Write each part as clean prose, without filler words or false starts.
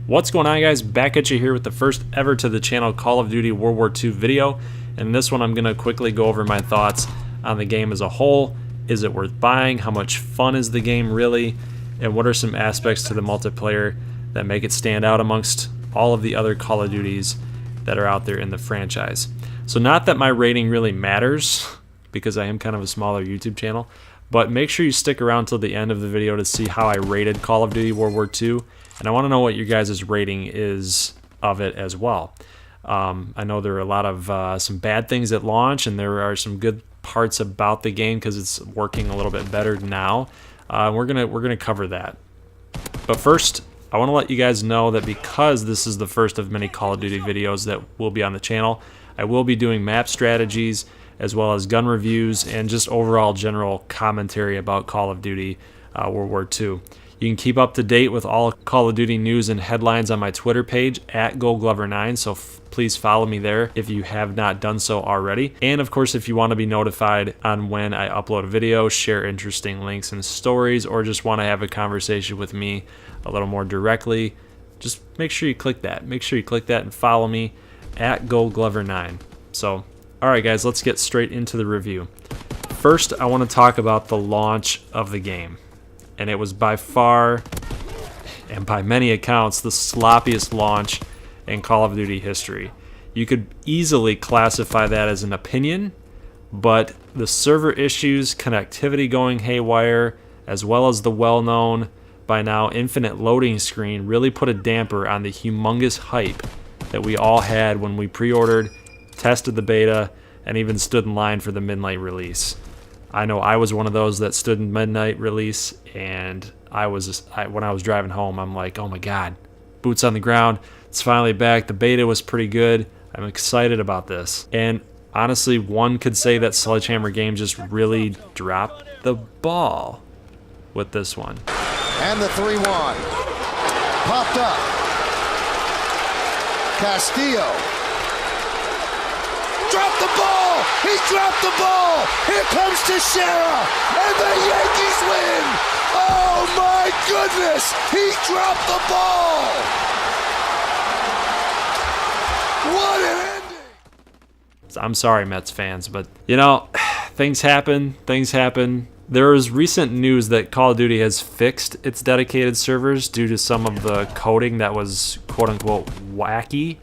What's going on, guys? Back at you here with the first ever to the channel Call of Duty World War II video. In this one I'm going to quickly go over my thoughts on the game as a whole. Is it worth buying? How much fun is the game really? And what are some aspects to the multiplayer that make it stand out amongst all of the other Call of Duties that are out there in the franchise? So not that my rating really matters, because I am kind of a smaller YouTube channel, but make sure you stick around till the end of the video to see how I rated Call of Duty World War II. And I want to know what your guys' rating is of it as well. I know there are a lot of some bad things at launch, and there are some good parts about the game because it's working a little bit better now. We're gonna cover that. But first, I want to let you guys know that because this is the first of many Call of Duty videos that will be on the channel, I will be doing map strategies as well as gun reviews and just overall general commentary about Call of Duty World War II. You can keep up to date with all Call of Duty news and headlines on my Twitter page at GoldGlover9, so please follow me there if you have not done so already. And of course, if you want to be notified on when I upload a video, share interesting links and stories, or just want to have a conversation with me a little more directly, just make sure you click that. Make sure you click that and follow me at GoldGlover9. So, alright guys, let's get straight into the review. First, I want to talk about the launch of the game. And it was by far, and by many accounts, the sloppiest launch in Call of Duty history. You could easily classify that as an opinion, but the server issues, connectivity going haywire, as well as the well-known, by now, infinite loading screen really put a damper on the humongous hype that we all had when we pre-ordered, tested the beta, and even stood in line for the midnight release. I know I was one of those that stood in midnight release, and when I was driving home, I'm like, oh my god, boots on the ground, it's finally back. The beta was pretty good. I'm excited about this. And honestly, one could say that Sledgehammer Games just really dropped the ball with this one. And the 3-1 popped up. Castillo dropped the ball. He dropped the ball. Here comes Teixeira, and the Yankees win. Oh my goodness! He dropped the ball. What an ending! I'm sorry, Mets fans, but you know, things happen. Things happen. There is recent news that Call of Duty has fixed its dedicated servers due to some of the coding that was quote-unquote wacky.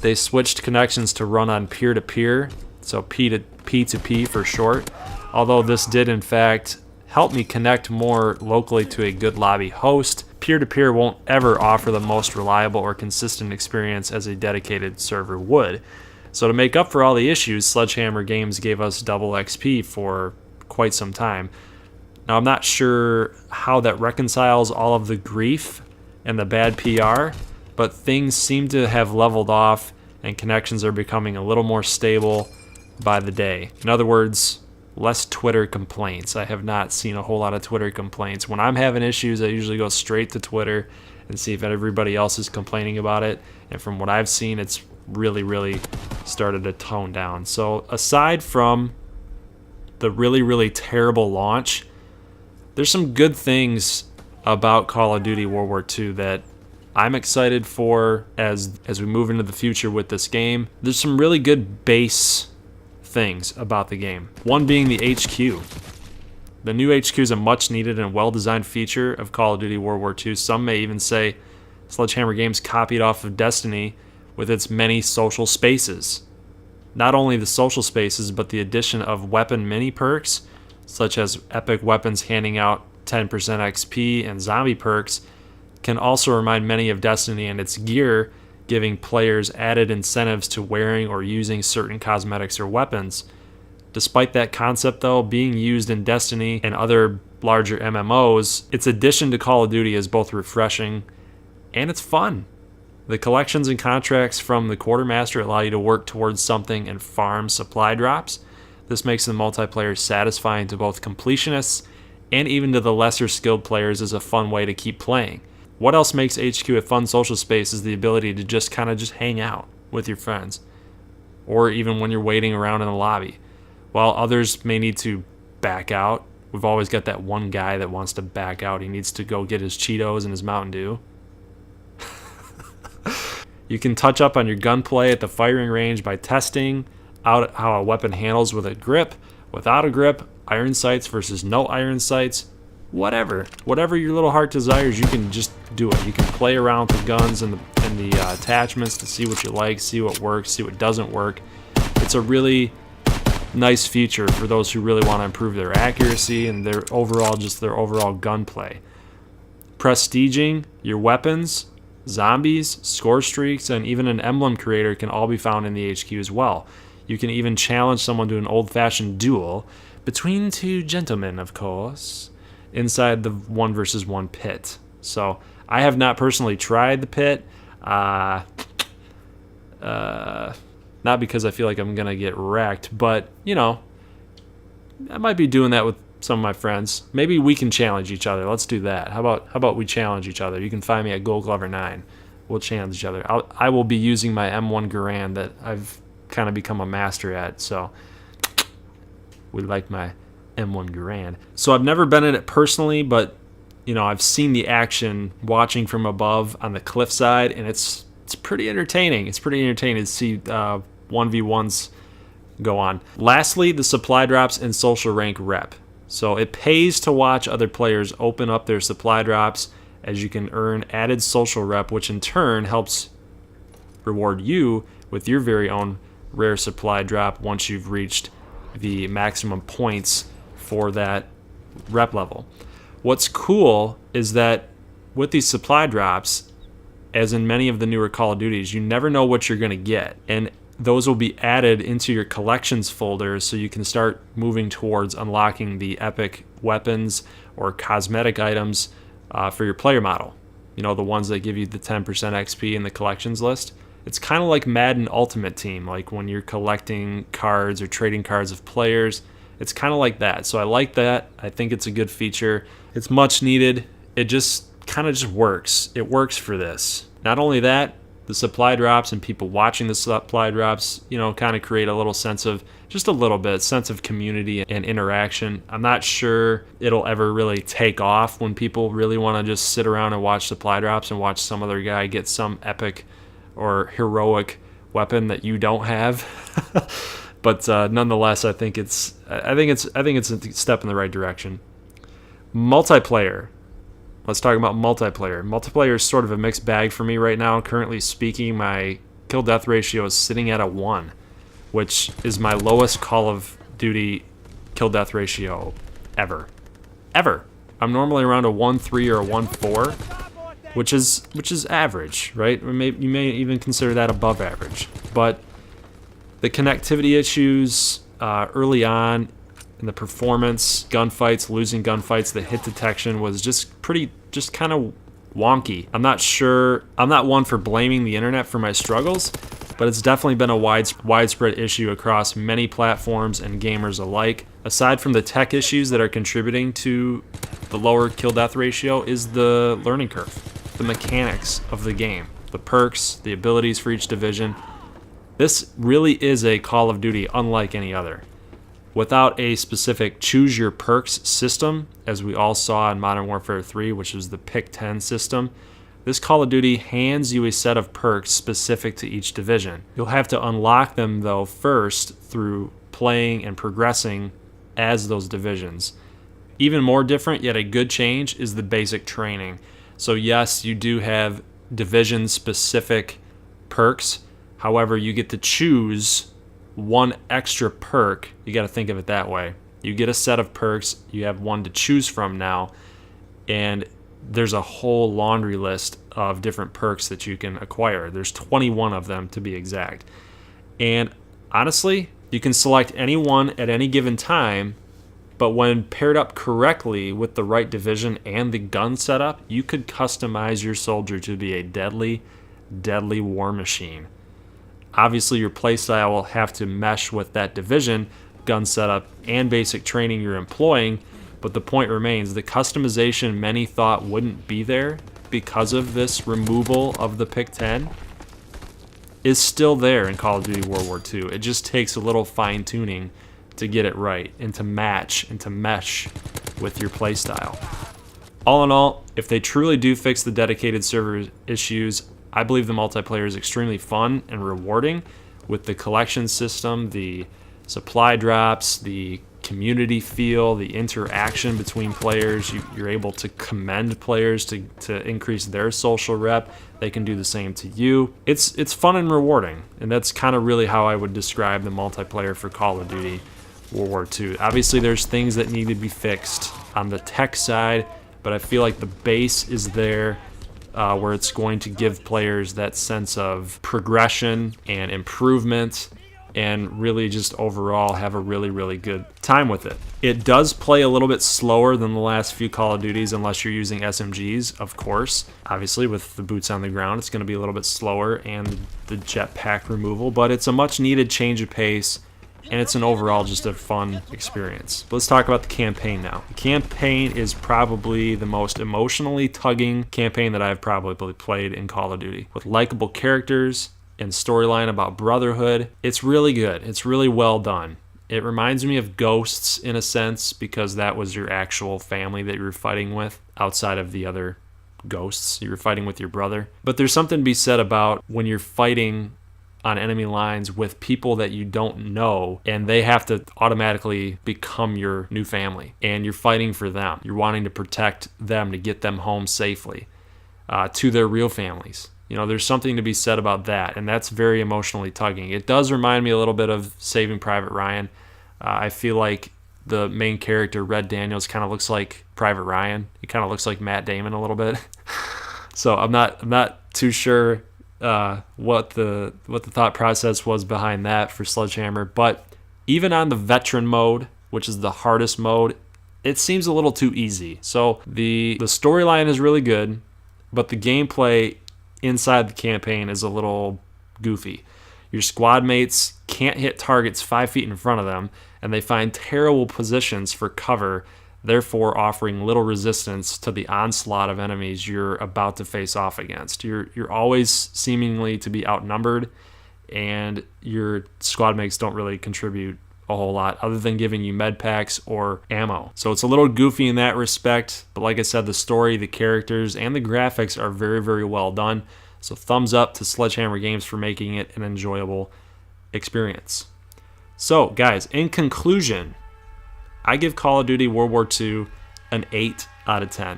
They switched connections to run on peer-to-peer, so P2P for short, although this did in fact help me connect more locally to a good lobby host. Peer-to-peer won't ever offer the most reliable or consistent experience as a dedicated server would. So to make up for all the issues, Sledgehammer Games gave us double XP for quite some time. Now I'm not sure how that reconciles all of the grief and the bad PR, but things seem to have leveled off and connections are becoming a little more stable by the day. In other words, less Twitter complaints. I have not seen a whole lot of Twitter complaints. When I'm having issues, I usually go straight to Twitter and see if everybody else is complaining about it. And from what I've seen, it's really started to tone down. So aside from the really terrible launch, there's some good things about Call of Duty World War II that I'm excited for as we move into the future with this game. There's some really good base things about the game. One being the HQ. The new HQ is a much needed and well-designed feature of Call of Duty World War II. Some may even say Sledgehammer Games copied off of Destiny with its many social spaces. Not only the social spaces, but the addition of weapon mini perks, such as epic weapons handing out 10% XP and zombie perks, can also remind many of Destiny and its gear, giving players added incentives to wearing or using certain cosmetics or weapons. Despite that concept, though, being used in Destiny and other larger MMOs, its addition to Call of Duty is both refreshing and it's fun. The collections and contracts from the Quartermaster allow you to work towards something and farm supply drops. This makes the multiplayer satisfying to both completionists and even to the lesser skilled players as a fun way to keep playing. What else makes HQ a fun social space is the ability to just hang out with your friends, or even when you're waiting around in the lobby. While others may need to back out, we've always got that one guy that wants to back out. He needs to go get his Cheetos and his Mountain Dew. You can touch up on your gunplay at the firing range by testing out how a weapon handles with a grip, without a grip, iron sights versus no iron sights, whatever your little heart desires, you can just do it. You can play around with the guns and the attachments to see what you like, see what works, see what doesn't work. It's a really nice feature for those who really want to improve their accuracy and their overall gunplay. Prestiging your weapons, zombies, score streaks, and even an emblem creator can all be found in the HQ as well. You can even challenge someone to an old-fashioned duel between two gentlemen, of course, inside the 1 versus 1 pit. So I have not personally tried the pit, not because I feel like I'm gonna get wrecked, but I might be doing that with some of my friends. Maybe we can challenge each other. Let's do that. How about we challenge each other? You can find me at GoldGlover9. We'll challenge each other. I will be using my M1 Garand that I've kind of become a master at. So we like my M1 Garand. So I've never been in it personally, but I've seen the action watching from above on the cliffside, and it's pretty entertaining. It's pretty entertaining to see 1v1s go on. Lastly, the supply drops and social rank rep. So it pays to watch other players open up their supply drops, as you can earn added social rep, which in turn helps reward you with your very own rare supply drop once you've reached the maximum points for that rep level. What's cool is that with these supply drops, as in many of the newer Call of Duties, you never know what you're going to get. And those will be added into your collections folder so you can start moving towards unlocking the epic weapons or cosmetic items for your player model. The ones that give you the 10% XP in the collections list. It's kind of like Madden Ultimate Team, like when you're collecting cards or trading cards of players. It's kind of like that. So I like that. I think it's a good feature. It's much needed. It just kind of just works. It works for this. Not only that, the supply drops and people watching the supply drops, kind of create a little sense of community and interaction. I'm not sure it'll ever really take off when people really want to just sit around and watch supply drops and watch some other guy get some epic or heroic weapon that you don't have. But nonetheless, I think it's a step in the right direction. Multiplayer. Let's talk about multiplayer. Multiplayer is sort of a mixed bag for me right now. Currently speaking, my kill-death ratio is sitting at a 1, which is my lowest Call of Duty kill-death ratio ever. I'm normally around a 1.3 or a 1.4, which is average, right? You may even consider that above average. But the connectivity issues early on, and the performance, gunfights, losing gunfights, the hit detection was just kind of wonky. I'm not one for blaming the internet for my struggles, but it's definitely been a widespread issue across many platforms and gamers alike. Aside from the tech issues that are contributing to the lower kill-death ratio is the learning curve, the mechanics of the game, the perks, the abilities for each division. This really is a Call of Duty unlike any other. Without a specific choose your perks system, as we all saw in Modern Warfare 3, which was the Pick 10 system, this Call of Duty hands you a set of perks specific to each division. You'll have to unlock them, though, first through playing and progressing as those divisions. Even more different, yet a good change, is the basic training. So yes, you do have division-specific perks. However, you get to choose one extra perk. You got to think of it that way. You get a set of perks, you have one to choose from now, and there's a whole laundry list of different perks that you can acquire. There's 21 of them to be exact. And honestly, you can select any one at any given time, but when paired up correctly with the right division and the gun setup, you could customize your soldier to be a deadly, deadly war machine. Obviously, your playstyle will have to mesh with that division, gun setup, and basic training you're employing, but the point remains, the customization many thought wouldn't be there because of this removal of the Pick 10 is still there in Call of Duty World War II. It just takes a little fine-tuning to get it right and to match and to mesh with your playstyle. All in all, if they truly do fix the dedicated server issues, I believe the multiplayer is extremely fun and rewarding with the collection system, the supply drops, the community feel, the interaction between players. You're able to commend players to increase their social rep. They can do the same to you. It's fun and rewarding, and that's kind of really how I would describe the multiplayer for Call of Duty World War II. Obviously, there's things that need to be fixed on the tech side, but I feel like the base is there where it's going to give players that sense of progression and improvement, and really just overall have a really, really good time with it. It does play a little bit slower than the last few Call of Duties unless you're using SMGs, of course. Obviously, with the boots on the ground, it's going to be a little bit slower and the jetpack removal, but it's a much needed change of pace, and it's an overall just a fun experience. But let's talk about the campaign now. The campaign is probably the most emotionally tugging campaign that I've probably played in Call of Duty. With likable characters and storyline about brotherhood, it's really good. It's really well done. It reminds me of Ghosts in a sense, because that was your actual family that you were fighting with outside of the other ghosts. You were fighting with your brother. But there's something to be said about when you're fighting on enemy lines with people that you don't know, and they have to automatically become your new family, and you're fighting for them. You're wanting to protect them to get them home safely to their real families. You know, there's something to be said about that, and that's very emotionally tugging. It does remind me a little bit of Saving Private Ryan. I feel like the main character, Red Daniels, kind of looks like Private Ryan. He kind of looks like Matt Damon a little bit. So I'm not too sure what the thought process was behind that for Sledgehammer. But even on the veteran mode, which is the hardest mode, it seems a little too easy. So the storyline is really good, but the gameplay inside the campaign is a little goofy. Your squad mates can't hit targets 5 feet in front of them, and they find terrible positions for cover, therefore offering little resistance to the onslaught of enemies you're about to face off against. You're always seemingly to be outnumbered, and your squad mates don't really contribute a whole lot other than giving you med packs or ammo. So it's a little goofy in that respect, but like I said, the story, the characters, and the graphics are very, very well done. So thumbs up to Sledgehammer Games for making it an enjoyable experience. So guys, in conclusion, I give Call of Duty World War II an 8 out of 10.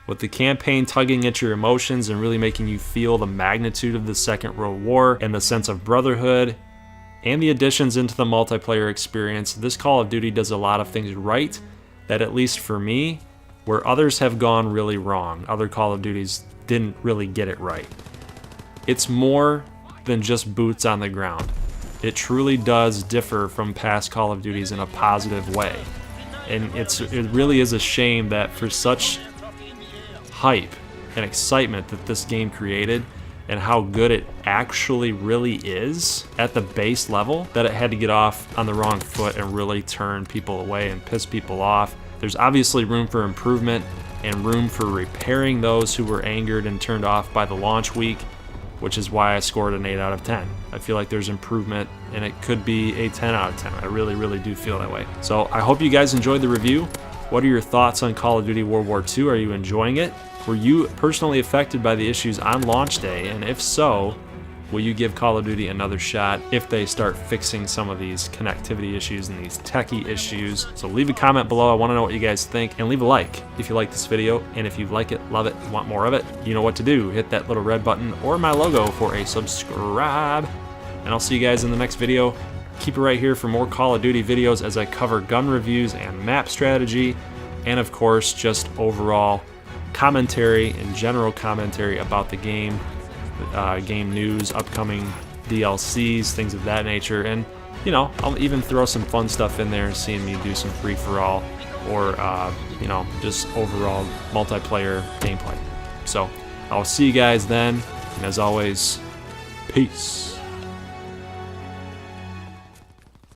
With the campaign tugging at your emotions and really making you feel the magnitude of the Second World War and the sense of brotherhood, and the additions into the multiplayer experience, this Call of Duty does a lot of things right that, at least for me, where others have gone really wrong, other Call of Duties didn't really get it right. It's more than just boots on the ground. It truly does differ from past Call of Duties in a positive way. And it really is a shame that for such hype and excitement that this game created, and how good it actually really is at the base level, that it had to get off on the wrong foot and really turn people away and piss people off. There's obviously room for improvement and room for repairing those who were angered and turned off by the launch week, which is why I scored an 8 out of 10. I feel like there's improvement, and it could be a 10 out of 10. I really, really do feel that way. So I hope you guys enjoyed the review. What are your thoughts on Call of Duty World War II? Are you enjoying it? Were you personally affected by the issues on launch day? And if so, will you give Call of Duty another shot if they start fixing some of these connectivity issues and these techie issues? So leave a comment below. I want to know what you guys think, and leave a like if you like this video. And if you like it, love it, want more of it, you know what to do. Hit that little red button or my logo for a subscribe. And I'll see you guys in the next video. Keep it right here for more Call of Duty videos as I cover gun reviews and map strategy, and of course just overall commentary and general commentary about the game, game news, upcoming DLCs, things of that nature. And you know, I'll even throw some fun stuff in there, seeing me do some free-for-all or you know, just overall multiplayer gameplay. So I'll see you guys then, and as always, peace.